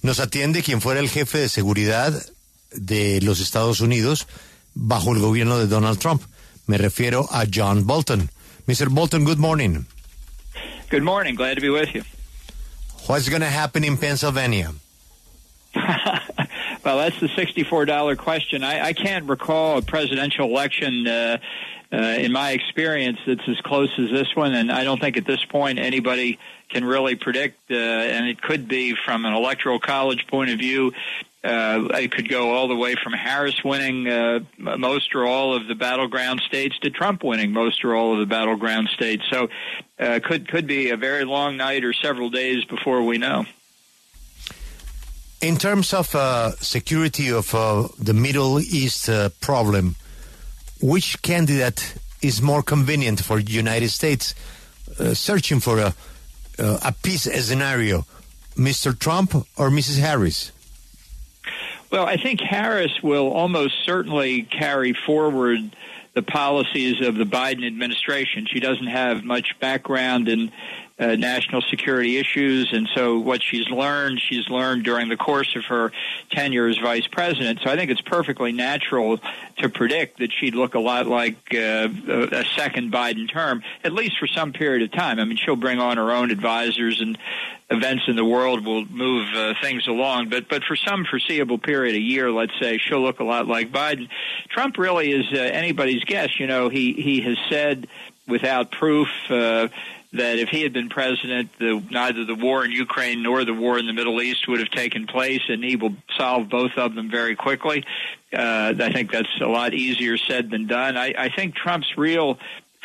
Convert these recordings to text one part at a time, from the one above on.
Nos atiende quien fuera el jefe de seguridad de los Estados Unidos bajo el gobierno de Donald Trump. Me refiero a John Bolton. Mr. Bolton, good morning. Good morning. Glad to be with you. What's going to happen in Pennsylvania? Well, that's the $64 question. I can't recall a presidential election in my experience that's as close as this one, and I don't think at this point anybody can really predict, and it could be from an electoral college point of view. It could go all the way from Harris winning most or all of the battleground states to Trump winning most or all of the battleground states. So could be a very long night or several days before we know. In terms of security of the Middle East problem, which candidate is more convenient for the United States searching for a peace scenario, Mr. Trump or Mrs. Harris? Well, I think Harris will almost certainly carry forward the policies of the Biden administration. She doesn't have much background in national security issues, and so what she's learned during the course of her tenure as vice president. So I think it's perfectly natural to predict that she'd look a lot like a second Biden term, at least for some period of time. I mean, she'll bring on her own advisors, and events in the world will move things along. But for some foreseeable period, a year, let's say, she'll look a lot like Biden. Trump really is anybody's guess. You know, he has said without proof that if he had been president, neither the war in Ukraine nor the war in the Middle East would have taken place, and he will solve both of them very quickly. I think that's a lot easier said than done. I think Trump's real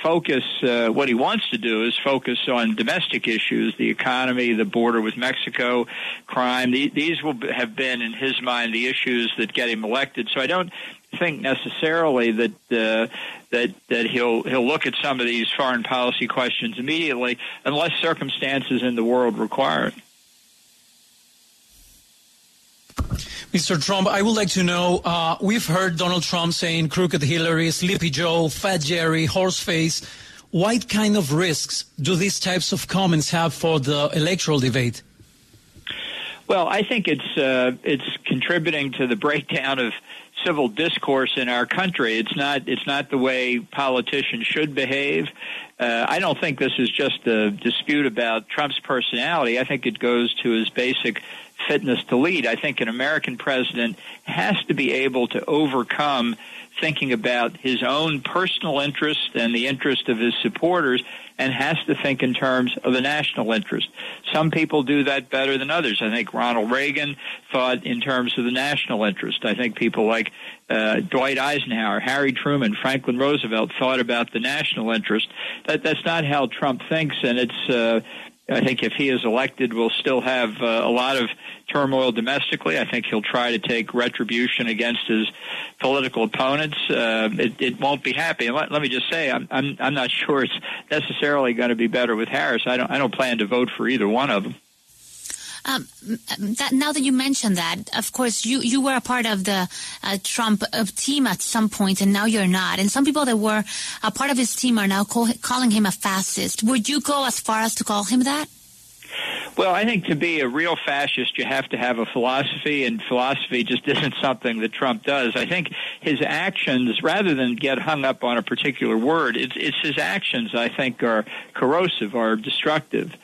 focus, what he wants to do is focus on domestic issues, the economy, the border with Mexico, crime. These will have been, in his mind, the issues that get him elected. So I don't think necessarily that he'll look at some of these foreign policy questions immediately, unless circumstances in the world require it. Mr. Trump, I would like to know, we've heard Donald Trump saying crooked Hillary, Sleepy Joe, Fat Jerry, Horseface. What kind of risks do these types of comments have for the electoral debate? Well, I think it's contributing to the breakdown of civil discourse in our country. It's not the way politicians should behave. I don't think this is just a dispute about Trump's personality. I think it goes to his basic fitness to lead. I think an American president has to be able to overcome thinking about his own personal interest and the interest of his supporters, and has to think in terms of the national interest. Some people do that better than others. I think Ronald Reagan thought in terms of the national interest. I think people like Dwight Eisenhower, Harry Truman, Franklin Roosevelt thought about the national interest. That's not how Trump thinks, and it's I think if he is elected, we'll still have a lot of turmoil domestically. I think he'll try to take retribution against his political opponents. It won't be happy. And let me just say, I'm not sure it's necessarily going to be better with Harris. I don't plan to vote for either one of them. Now that you mentioned that, of course, you were a part of the Trump team at some point, and now you're not. And some people that were a part of his team are now calling him a fascist. Would you go as far as to call him that? Well, I think to be a real fascist, you have to have a philosophy, and philosophy just isn't something that Trump does. I think his actions, rather than get hung up on a particular word, it's his actions, I think, are corrosive, are destructive.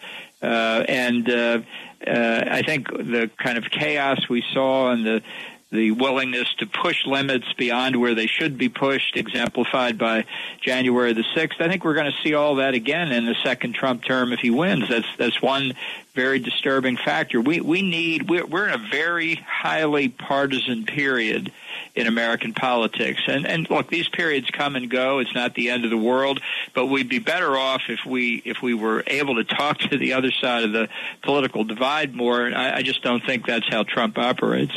I think the kind of chaos we saw and the willingness to push limits beyond where they should be pushed, exemplified by January the 6th, I think we're going to see all that again in the second Trump term if he wins. That's one very disturbing factor. We're in a very highly partisan period in American politics. And look, these periods come and go. It's not the end of the world, but we'd be better off if we were able to talk to the other side of the political divide more. And I just don't think that's how Trump operates.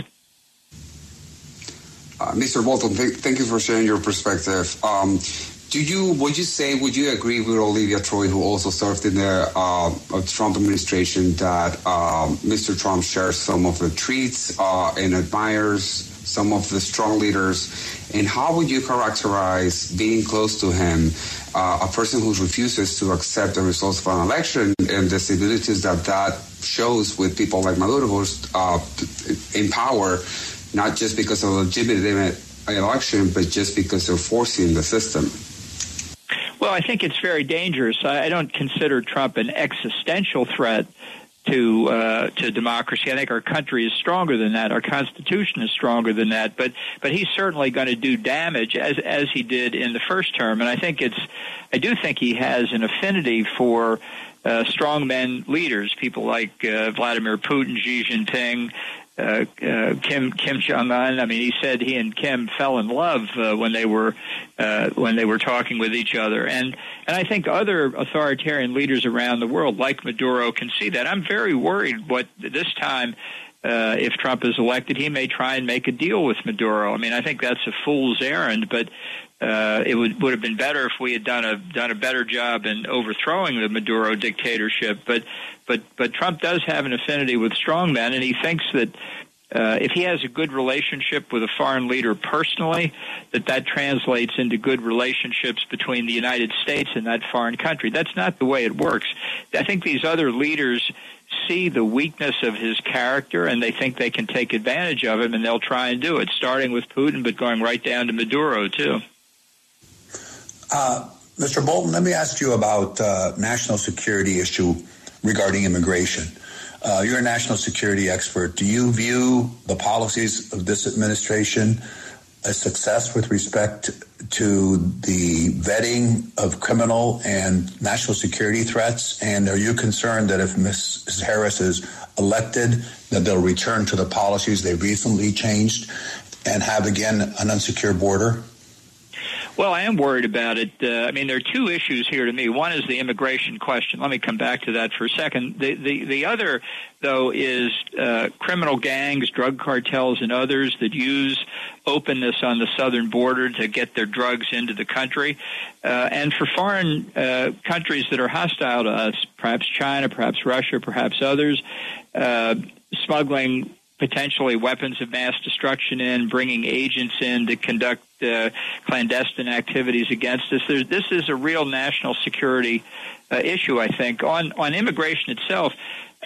Mr. Bolton, thank you for sharing your perspective. Would you agree with Olivia Troy, who also served in the Trump administration, that Mr. Trump shares some of the traits and admires some of the strong leaders. And how would you characterize being close to him, a person who refuses to accept the results of an election and the similarities that shows with people like Maduro, who's in power, not just because of a legitimate election, but just because they're forcing the system? Well, I think it's very dangerous. I don't consider Trump an existential threat to democracy. I think our country is stronger than that. Our Constitution is stronger than that. But he's certainly going to do damage as he did in the first term. And I do think he has an affinity for strongmen leaders, people like Vladimir Putin, Xi Jinping, Kim Jong-un. I mean, he said he and Kim fell in love when they were talking with each other, and I think other authoritarian leaders around the world, like Maduro, can see that. I'm very worried what this time. If Trump is elected, he may try and make a deal with Maduro. I mean, I think that's a fool's errand, but it would have been better if we had done a better job in overthrowing the Maduro dictatorship. But Trump does have an affinity with strongmen, and he thinks that if he has a good relationship with a foreign leader personally, that translates into good relationships between the United States and that foreign country. That's not the way it works. I think these other leaders see the weakness of his character, and they think they can take advantage of him, and they'll try and do it, starting with Putin, but going right down to Maduro, too. Mr. Bolton, let me ask you about national security issue regarding immigration. You're a national security expert. Do you view the policies of this administration a success with respect to the vetting of criminal and national security threats? And are you concerned that if Mrs. Harris is elected, that they'll return to the policies they recently changed and have, again, an unsecured border? Well, I am worried about it. I mean, there are two issues here to me. One is the immigration question. Let me come back to that for a second. The other, though, is criminal gangs, drug cartels, and others that use openness on the southern border to get their drugs into the country. And for foreign countries that are hostile to us, perhaps China, perhaps Russia, perhaps others, smuggling potentially weapons of mass destruction in, bringing agents in to conduct clandestine activities against us. This is a real national security issue, I think. On immigration itself,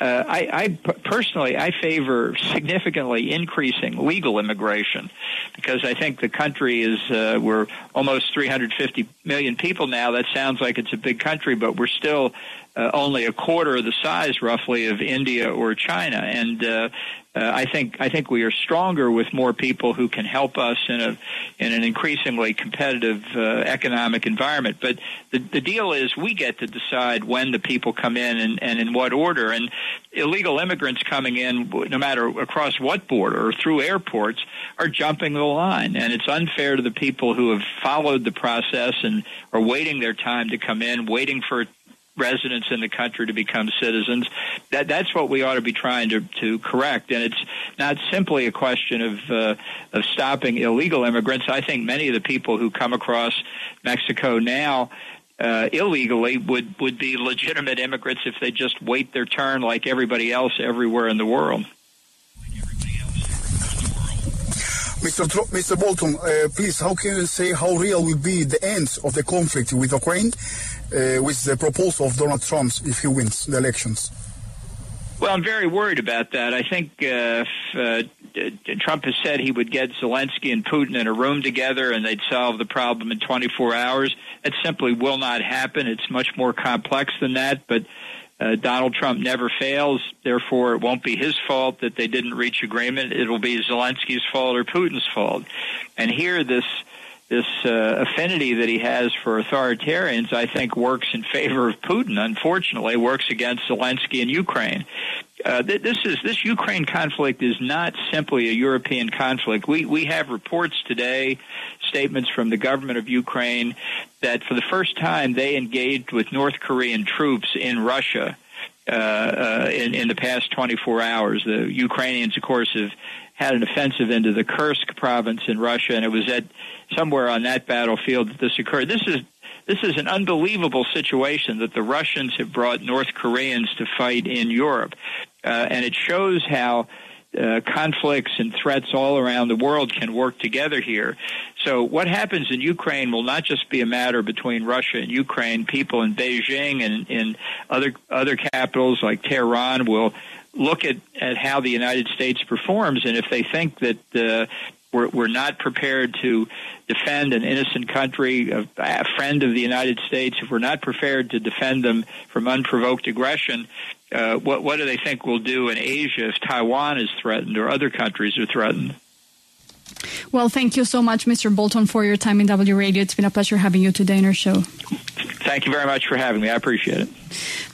I personally favor significantly increasing legal immigration, because I think the country is we're almost 350 million people now. That sounds like it's a big country, but we're still only a quarter of the size, roughly, of India or China. And I think we are stronger with more people who can help us in an increasingly competitive economic environment. But the deal is we get to decide when the people come in and in what order. And illegal immigrants coming in, no matter across what border or through airports, are jumping the line. And it's unfair to the people who have followed the process and are waiting their time to come in, waiting for residents in the country to become citizens. That's what we ought to be trying to correct. And it's not simply a question of stopping illegal immigrants. I think many of the people who come across Mexico now illegally would be legitimate immigrants if they just wait their turn like everybody else everywhere in the world. Mr. Bolton, please, how can you say how real will be the end of the conflict with Ukraine with the proposal of Donald Trump if he wins the elections? Well, I'm very worried about that. I think Trump has said he would get Zelensky and Putin in a room together and they'd solve the problem in 24 hours. That simply will not happen. It's much more complex than that, but Donald Trump never fails. Therefore, it won't be his fault that they didn't reach agreement. It'll be Zelensky's fault or Putin's fault. And here, this affinity that he has for authoritarians, I think, works in favor of Putin. Unfortunately, works against Zelensky and Ukraine. This Ukraine conflict is not simply a European conflict. We have reports today, statements from the government of Ukraine, that for the first time they engaged with North Korean troops in Russia in the past 24 hours. The Ukrainians, of course, have had an offensive into the Kursk province in Russia, and it was at somewhere on that battlefield that this occurred. This is an unbelievable situation that the Russians have brought North Koreans to fight in Europe, and it shows how conflicts and threats all around the world can work together here. So what happens in Ukraine will not just be a matter between Russia and Ukraine. People in Beijing and in other capitals like Tehran will look at how the United States performs, and if they think that we're not prepared to defend an innocent country, a friend of the United States, if we're not prepared to defend them from unprovoked aggression, what do they think we'll do in Asia if Taiwan is threatened or other countries are threatened? Well, thank you so much, Mr. Bolton, for your time in W Radio. It's been a pleasure having you today in our show. Thank you very much for having me. I appreciate it.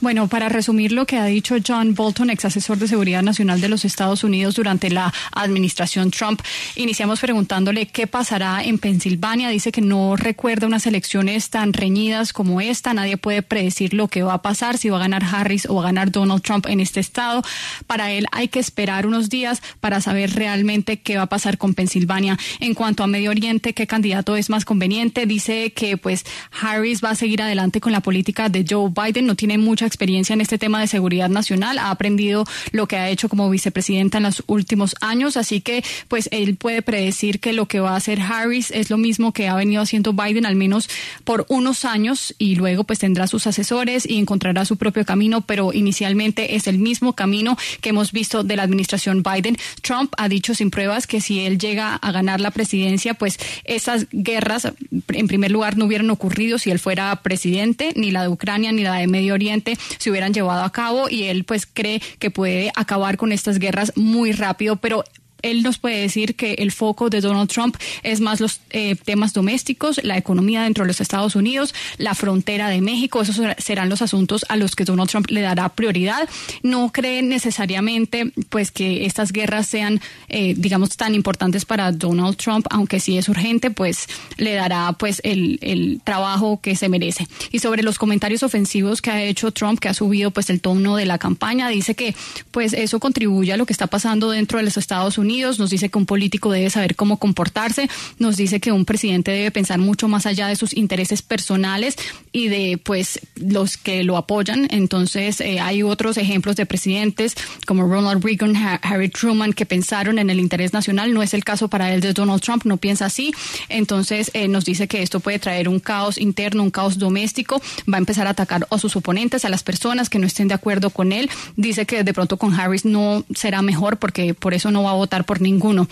Bueno, para resumir lo que ha dicho John Bolton, exasesor de Seguridad Nacional de los Estados Unidos durante la administración Trump, iniciamos preguntándole qué pasará en Pensilvania. Dice que no recuerda unas elecciones tan reñidas como esta. Nadie puede predecir lo que va a pasar, si va a ganar Harris o va a ganar Donald Trump en este estado. Para él hay que esperar unos días para saber realmente qué va a pasar con Pensilvania. En cuanto a Medio Oriente, ¿qué candidato es más conveniente? Dice que pues Harris va a seguir adelante con la política de Joe Biden. No tiene mucha experiencia en este tema de seguridad nacional, ha aprendido lo que ha hecho como vicepresidenta en los últimos años, así que pues él puede predecir que lo que va a hacer Harris es lo mismo que ha venido haciendo Biden al menos por unos años, y luego pues tendrá sus asesores y encontrará su propio camino, pero inicialmente es el mismo camino que hemos visto de la administración Biden. Trump ha dicho sin pruebas que si él llega a ganar la presidencia, pues esas guerras en primer lugar no hubieran ocurrido si él fuera presidente, ni la de Ucrania ni la de Medio Oriente se hubieran llevado a cabo, y él pues cree que puede acabar con estas guerras muy rápido, pero él nos puede decir que el foco de Donald Trump es más los temas domésticos, la economía dentro de los Estados Unidos, la frontera de México. Esos serán los asuntos a los que Donald Trump le dará prioridad. No cree necesariamente pues que estas guerras sean digamos tan importantes para Donald Trump, aunque sí es urgente, pues le dará pues el trabajo que se merece. Y sobre los comentarios ofensivos que ha hecho Trump, que ha subido pues el tono de la campaña, dice que pues eso contribuye a lo que está pasando dentro de los Estados Unidos. Nos dice que un político debe saber cómo comportarse, nos dice que un presidente debe pensar mucho más allá de sus intereses personales y de pues los que lo apoyan. Entonces hay otros ejemplos de presidentes como Ronald Reagan, Harry Truman, que pensaron en el interés nacional. No es el caso para él de Donald Trump, no piensa así. Entonces nos dice que esto puede traer un caos interno, un caos doméstico. Va a empezar a atacar a sus oponentes, a las personas que no estén de acuerdo con él. Dice que de pronto con Harris no será mejor, porque por eso no va a votar por ninguno.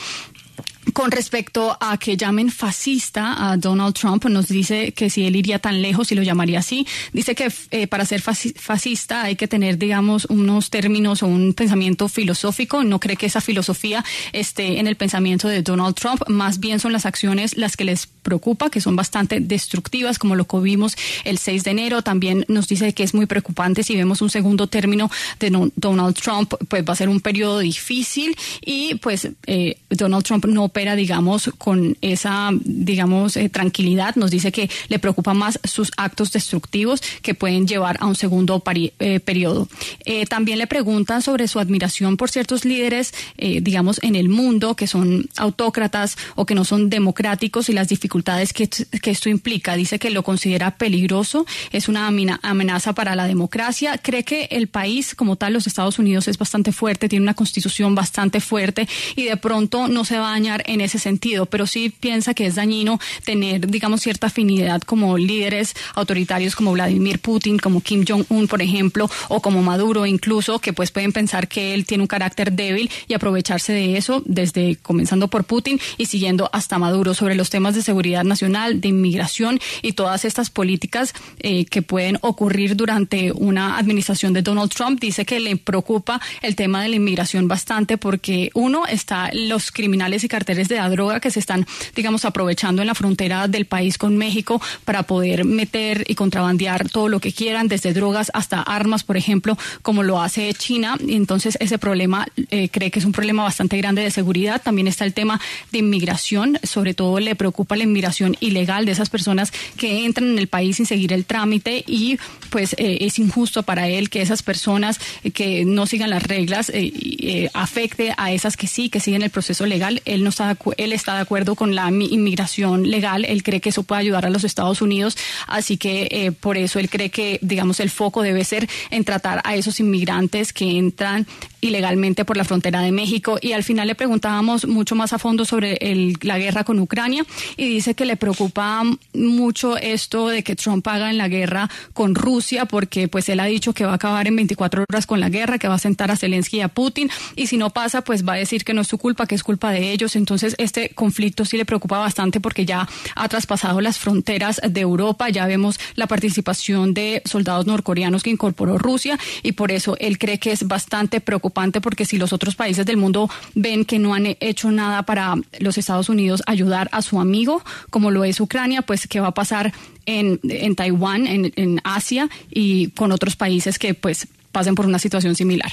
Con respecto a que llamen fascista a Donald Trump, nos dice que si él iría tan lejos y lo llamaría así. Dice que para ser fascista hay que tener, digamos, unos términos o un pensamiento filosófico. No cree que esa filosofía esté en el pensamiento de Donald Trump. Más bien son las acciones las que les preocupa, que son bastante destructivas, como lo que vimos el 6 de enero. También nos dice que es muy preocupante si vemos un segundo término de Donald Trump, pues va a ser un periodo difícil, y pues Donald Trump no opera, digamos, con esa, digamos, tranquilidad. Nos dice que le preocupa más sus actos destructivos que pueden llevar a un segundo periodo. También le preguntan sobre su admiración por ciertos líderes, digamos, en el mundo, que son autócratas o que no son democráticos, y las dificultades que esto implica. Dice que lo considera peligroso, es una amenaza para la democracia. Cree que el país como tal, los Estados Unidos, es bastante fuerte, tiene una constitución bastante fuerte, y de pronto no se va a dañar en ese sentido, pero sí piensa que es dañino tener, digamos, cierta afinidad como líderes autoritarios como Vladimir Putin, como Kim Jong-un, por ejemplo, o como Maduro incluso, que pues pueden pensar que él tiene un carácter débil y aprovecharse de eso, desde comenzando por Putin y siguiendo hasta Maduro, sobre los temas de seguridad nacional, de inmigración y todas estas políticas que pueden ocurrir durante una administración de Donald Trump. Dice que le preocupa el tema de la inmigración bastante, porque uno, está los criminales y carteles de la droga que se están, digamos, aprovechando en la frontera del país con México para poder meter y contrabandear todo lo que quieran, desde drogas hasta armas, por ejemplo, como lo hace China. Y entonces ese problema cree que es un problema bastante grande de seguridad. También está el tema de inmigración, sobre todo le preocupa la inmigración ilegal de esas personas que entran en el país sin seguir el trámite, y pues es injusto para él que esas personas que no sigan las reglas afecte a esas que sí, que siguen el proceso legal. Él está de acuerdo con la inmigración legal. Él cree que eso puede ayudar a los Estados Unidos, así que por eso él cree que, digamos, el foco debe ser en tratar a esos inmigrantes que entran ilegalmente por la frontera de México. Y al final le preguntábamos mucho más a fondo sobre la guerra con Ucrania y dice que le preocupa mucho esto de que Trump haga en la guerra con Rusia, porque pues él ha dicho que va a acabar en 24 horas con la guerra, que va a sentar a Zelensky y a Putin, y si no pasa pues va a decir que no es su culpa, que es culpa de ellos. Entonces este conflicto sí le preocupa bastante porque ya ha traspasado las fronteras de Europa, ya vemos la participación de soldados norcoreanos que incorporó Rusia, y por eso él cree que es bastante preocupante, porque si los otros países del mundo ven que no han hecho nada para los Estados Unidos ayudar a su amigo, como lo es Ucrania, pues qué va a pasar en Taiwán, en Asia y con otros países que pues pasen por una situación similar.